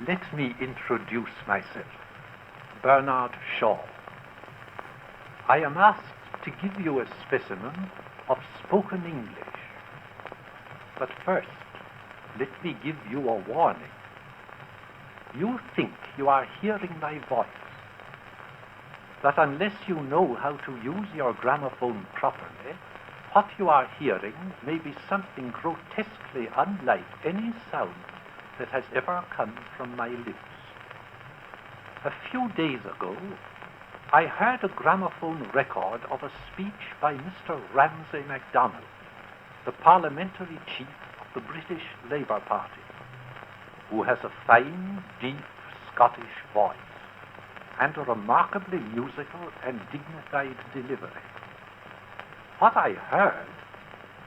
Let me introduce myself, Bernard Shaw. I am asked to give you a specimen of spoken English. But first, let me give you a warning. You think you are hearing my voice, but unless you know how to use your gramophone properly, what you are hearing may be something grotesquely unlike any sound that has ever come from my lips. A few days ago, I heard a gramophone record of a speech by Mr. Ramsay MacDonald, the parliamentary chief of the British Labour Party, who has a fine, deep Scottish voice and a remarkably musical and dignified delivery. What I heard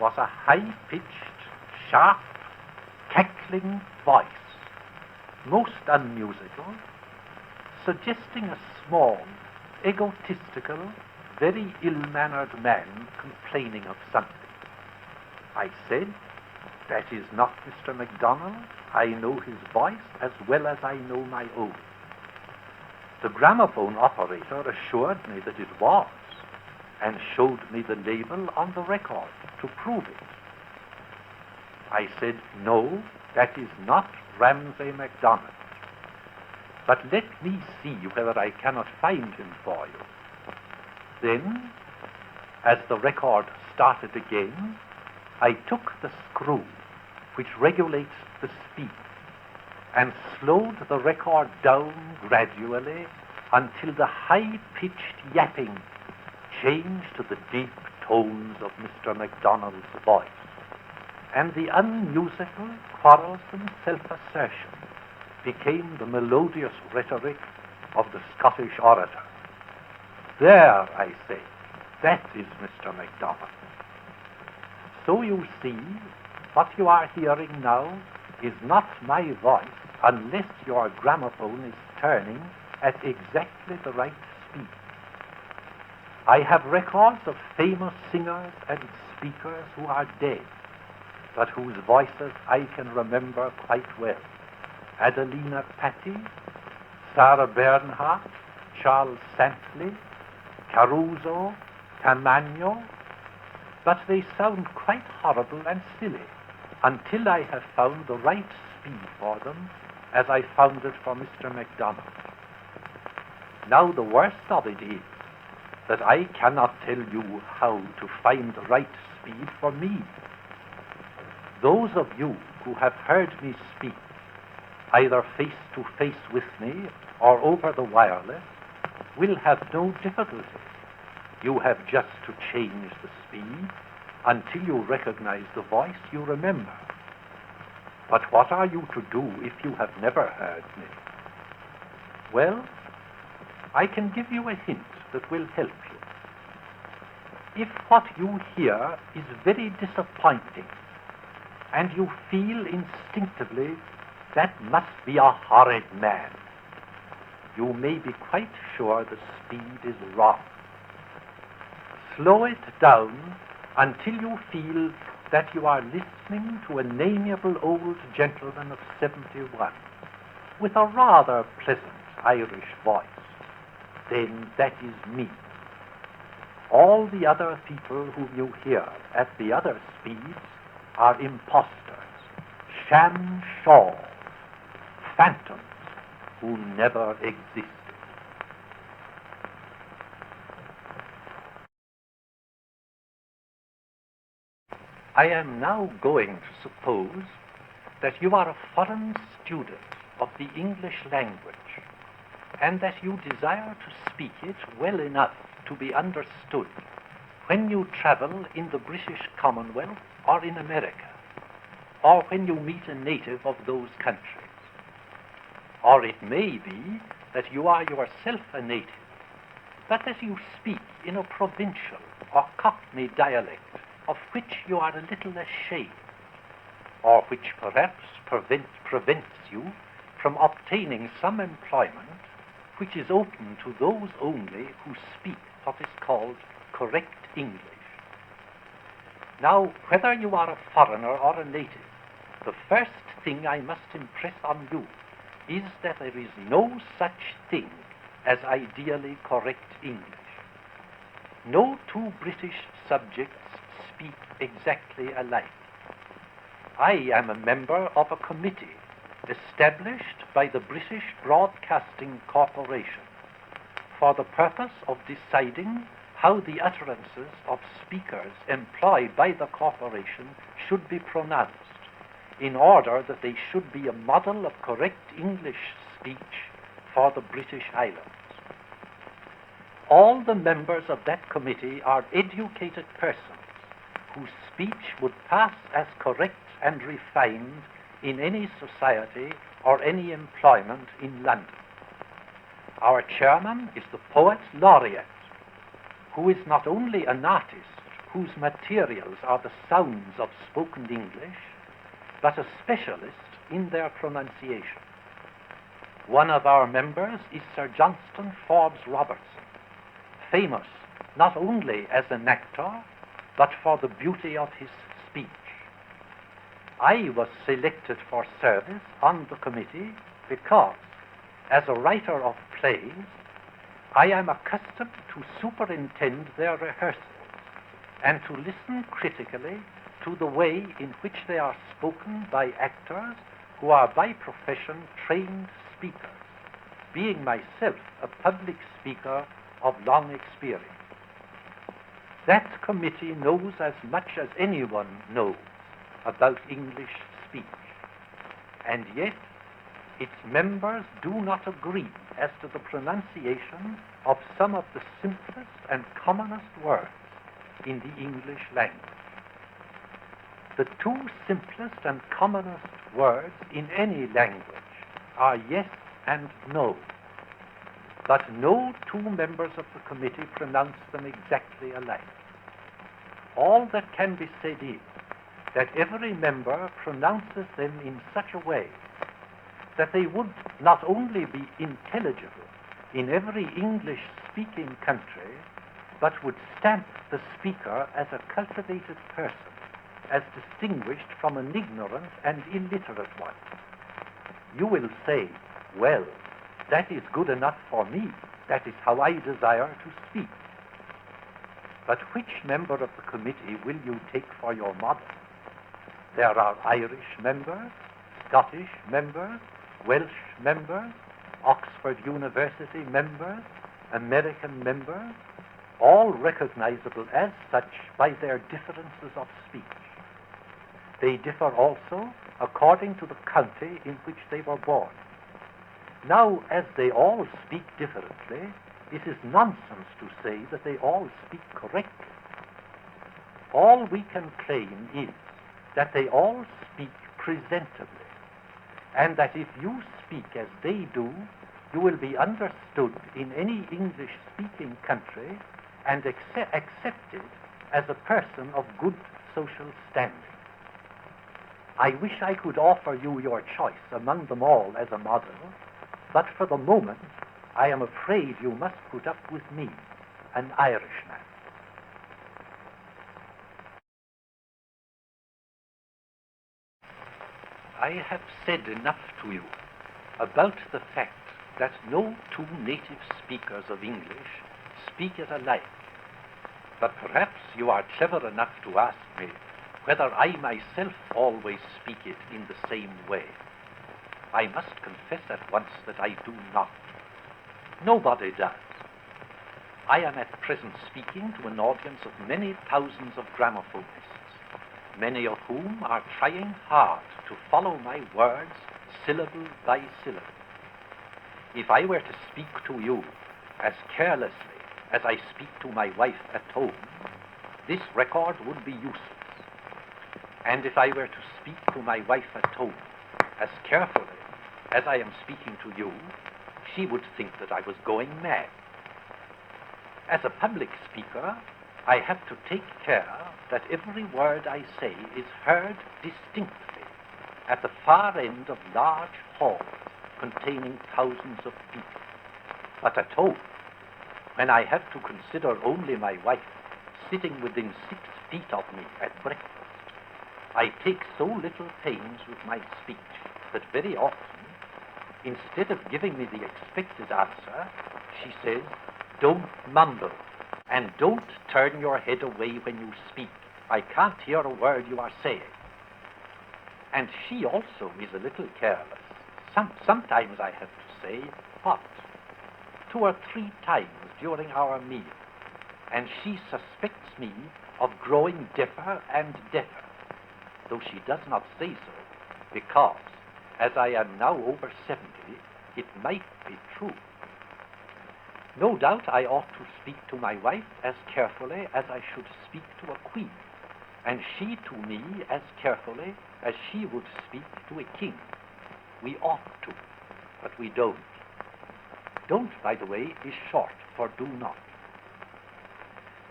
was a high-pitched, sharp, cackling voice, most unmusical, suggesting a small, egotistical, very ill-mannered man complaining of something. I said, "That is not Mr. MacDonald. I know his voice as well as I know my own." The gramophone operator assured me that it was, and showed me the label on the record to prove it. I said, "No, that is not Ramsay MacDonald. But let me see whether I cannot find him for you." Then, as the record started again, I took the screw which regulates the speed and slowed the record down gradually until the high-pitched yapping changed to the deep tones of Mr. MacDonald's voice, and the unmusical, quarrelsome self-assertion became the melodious rhetoric of the Scottish orator. "There," I say, "that is Mr. MacDonald." So you see, what you are hearing now is not my voice unless your gramophone is turning at exactly the right speed. I have records of famous singers and speakers who are dead, but whose voices I can remember quite well. Adelina Patti, Sarah Bernhardt, Charles Santley, Caruso, Tamagno, but they sound quite horrible and silly until I have found the right speed for them, as I found it for Mr. MacDonald. Now the worst of it is that I cannot tell you how to find the right speed for me. Those of you who have heard me speak, either face to face with me or over the wireless, will have no difficulty. You have just to change the speed until you recognize the voice you remember. But what are you to do if you have never heard me? Well, I can give you a hint that will help you. If what you hear is very disappointing, and you feel instinctively that must be a horrid man, you may be quite sure the speed is wrong. Slow it down until you feel that you are listening to an amiable old gentleman of 71 with a rather pleasant Irish voice. Then that is me. All the other people whom you hear at the other speeds are impostors, sham Shaws, phantoms who never existed. I am now going to suppose that you are a foreign student of the English language, and that you desire to speak it well enough to be understood when you travel in the British Commonwealth or in America, or when you meet a native of those countries. Or it may be that you are yourself a native, but that you speak in a provincial or Cockney dialect of which you are a little ashamed, or which perhaps prevents you from obtaining some employment which is open to those only who speak what is called correct English. Now, whether you are a foreigner or a native, the first thing I must impress on you is that there is no such thing as ideally correct English. No two British subjects speak exactly alike. I am a member of a committee established by the British Broadcasting Corporation for the purpose of deciding how the utterances of speakers employed by the corporation should be pronounced, in order that they should be a model of correct English speech for the British Islands. All the members of that committee are educated persons whose speech would pass as correct and refined in any society or any employment in London. Our chairman is the poet laureate, who is not only an artist whose materials are the sounds of spoken English, but a specialist in their pronunciation. One of our members is Sir Johnston Forbes Robertson, famous not only as an actor, but for the beauty of his speech. I was selected for service on the committee because, as a writer of plays, I am accustomed to superintend their rehearsals and to listen critically to the way in which they are spoken by actors who are by profession trained speakers, being myself a public speaker of long experience. That committee knows as much as anyone knows about English speech, and yet its members do not agree as to the pronunciation of some of the simplest and commonest words in the English language. The two simplest and commonest words in any language are yes and no, but no two members of the committee pronounce them exactly alike. All that can be said is that every member pronounces them in such a way that they would not only be intelligible in every English-speaking country, but would stamp the speaker as a cultivated person, as distinguished from an ignorant and illiterate one. You will say, well, that is good enough for me. That is how I desire to speak. But which member of the committee will you take for your model? There are Irish members, Scottish members, Welsh members, Oxford University members, American members, all recognizable as such by their differences of speech. They differ also according to the county in which they were born. Now, as they all speak differently, it is nonsense to say that they all speak correctly. All we can claim is that they all speak presentably, and that if you speak as they do, you will be understood in any English-speaking country and accepted as a person of good social standing. I wish I could offer you your choice among them all as a model, but for the moment, I am afraid you must put up with me, an Irishman. I have said enough to you about the fact that no two native speakers of English speak it alike. But perhaps you are clever enough to ask me whether I myself always speak it in the same way. I must confess at once that I do not. Nobody does. I am at present speaking to an audience of many thousands of gramophonists, many of whom are trying hard to follow my words syllable by syllable. If I were to speak to you as carelessly as I speak to my wife at home, this record would be useless. And if I were to speak to my wife at home as carefully as I am speaking to you, she would think that I was going mad. As a public speaker, I have to take care that every word I say is heard distinctly at the far end of large halls containing thousands of people. But at home, when I have to consider only my wife sitting within 6 feet of me at breakfast, I take so little pains with my speech that very often Instead of giving me the expected answer, she says, "Don't mumble, and don't turn your head away when you speak. I can't hear a word you are saying." And she also is a little careless. Sometimes I have to say, "What?" 2 or 3 times during our meal, and she suspects me of growing deafer and deafer, though she does not say so, because, as I am now over 70, it might be true. No doubt I ought to speak to my wife as carefully as I should speak to a queen, and she to me as carefully as she would speak to a king. We ought to, but we don't. Don't, by the way, is short for do not.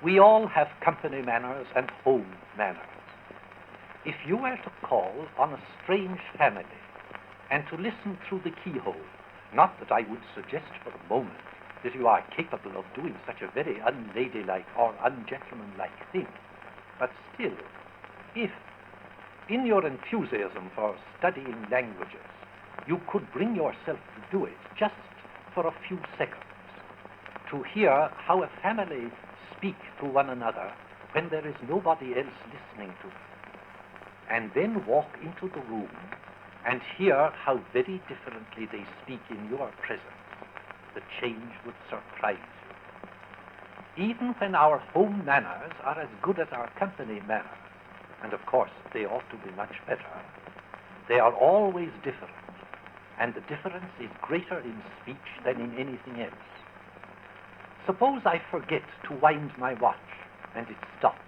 We all have company manners and home manners. If you were to call on a strange family and to listen through the keyhole, not that I would suggest for a moment that you are capable of doing such a very unladylike or ungentlemanlike thing, but still, if, in your enthusiasm for studying languages, you could bring yourself to do it just for a few seconds, to hear how a family speak to one another when there is nobody else listening to them, and then walk into the room and hear how very differently they speak in your presence, the change would surprise you. Even when our home manners are as good as our company manners, and of course they ought to be much better, they are always different, and the difference is greater in speech than in anything else. Suppose I forget to wind my watch, and it stops.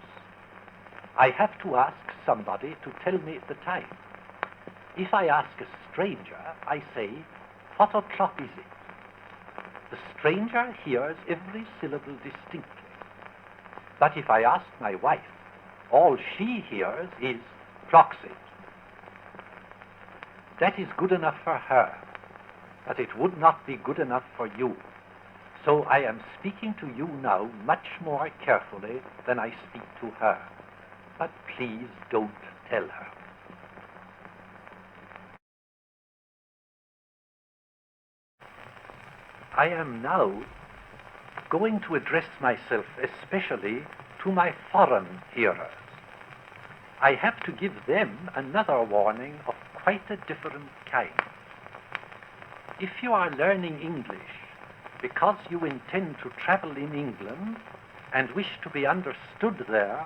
I have to ask somebody to tell me the time. If I ask a stranger, I say, "What o'clock is it?" The stranger hears every syllable distinctly. But if I ask my wife, all she hears is "Clock's it." That is good enough for her, but it would not be good enough for you. So I am speaking to you now much more carefully than I speak to her. But please don't tell her. I am now going to address myself especially to my foreign hearers. I have to give them another warning of quite a different kind. If you are learning English because you intend to travel in England and wish to be understood there,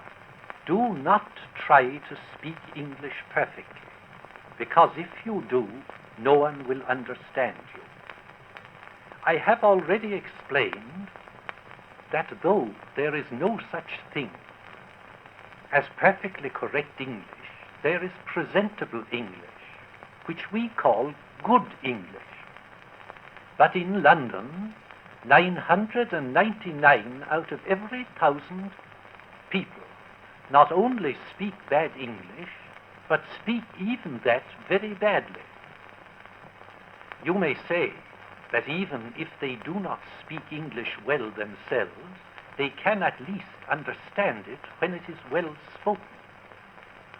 do not try to speak English perfectly, because if you do, no one will understand you. I have already explained that though there is no such thing as perfectly correct English, there is presentable English, which we call good English. But in London, 999 out of every 1,000 people not only speak bad English, but speak even that very badly. You may say that even if they do not speak English well themselves, they can at least understand it when it is well spoken.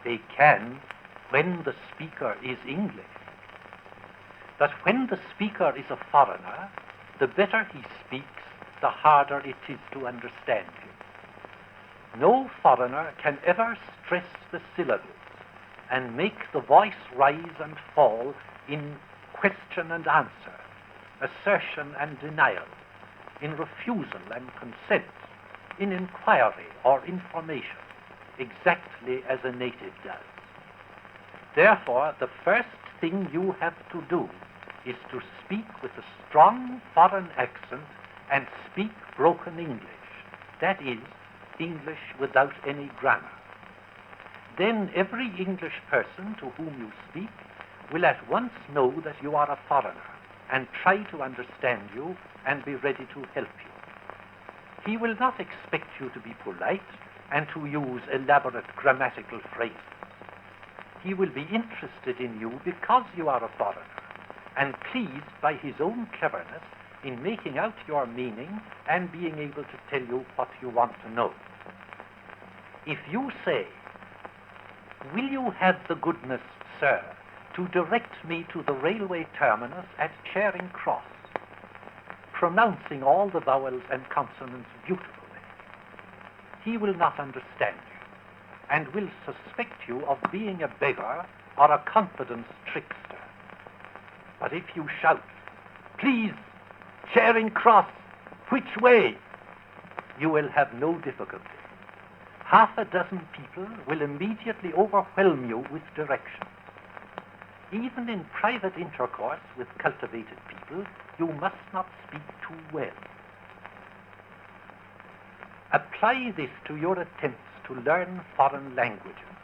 They can when the speaker is English. But when the speaker is a foreigner, the better he speaks, the harder it is to understand him. No foreigner can ever stress the syllables and make the voice rise and fall in question and answer, assertion and denial, in refusal and consent, in inquiry or information, exactly as a native does. Therefore, the first thing you have to do is to speak with a strong foreign accent and speak broken English, that is, English without any grammar. Then every English person to whom you speak will at once know that you are a foreigner and try to understand you and be ready to help you. He will not expect you to be polite and to use elaborate grammatical phrases. He will be interested in you because you are a foreigner and pleased by his own cleverness in making out your meaning and being able to tell you what you want to know. If you say, "Will you have the goodness, sir, to to direct me to the railway terminus at Charing Cross, pronouncing all the vowels and consonants beautifully. He will not understand you, and will suspect you of being a beggar or a confidence trickster. But if you shout, "Please, Charing Cross, which way?" you will have no difficulty. Half a dozen people will immediately overwhelm you with directions. Even in private intercourse with cultivated people, you must not speak too well. Apply this to your attempts to learn foreign languages,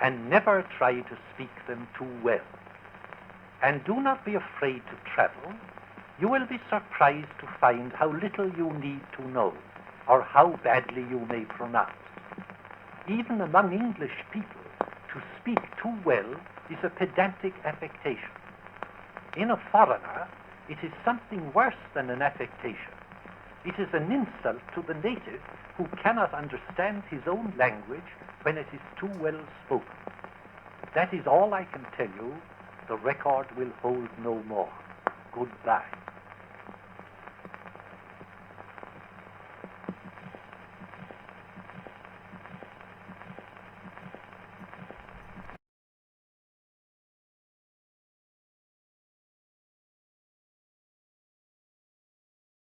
and never try to speak them too well. And do not be afraid to travel. You will be surprised to find how little you need to know, or how badly you may pronounce. Even among English people, to speak too well is a pedantic affectation. In a foreigner, it is something worse than an affectation. It is an insult to the native who cannot understand his own language when it is too well spoken. That is all I can tell you. The record will hold no more. Goodbye.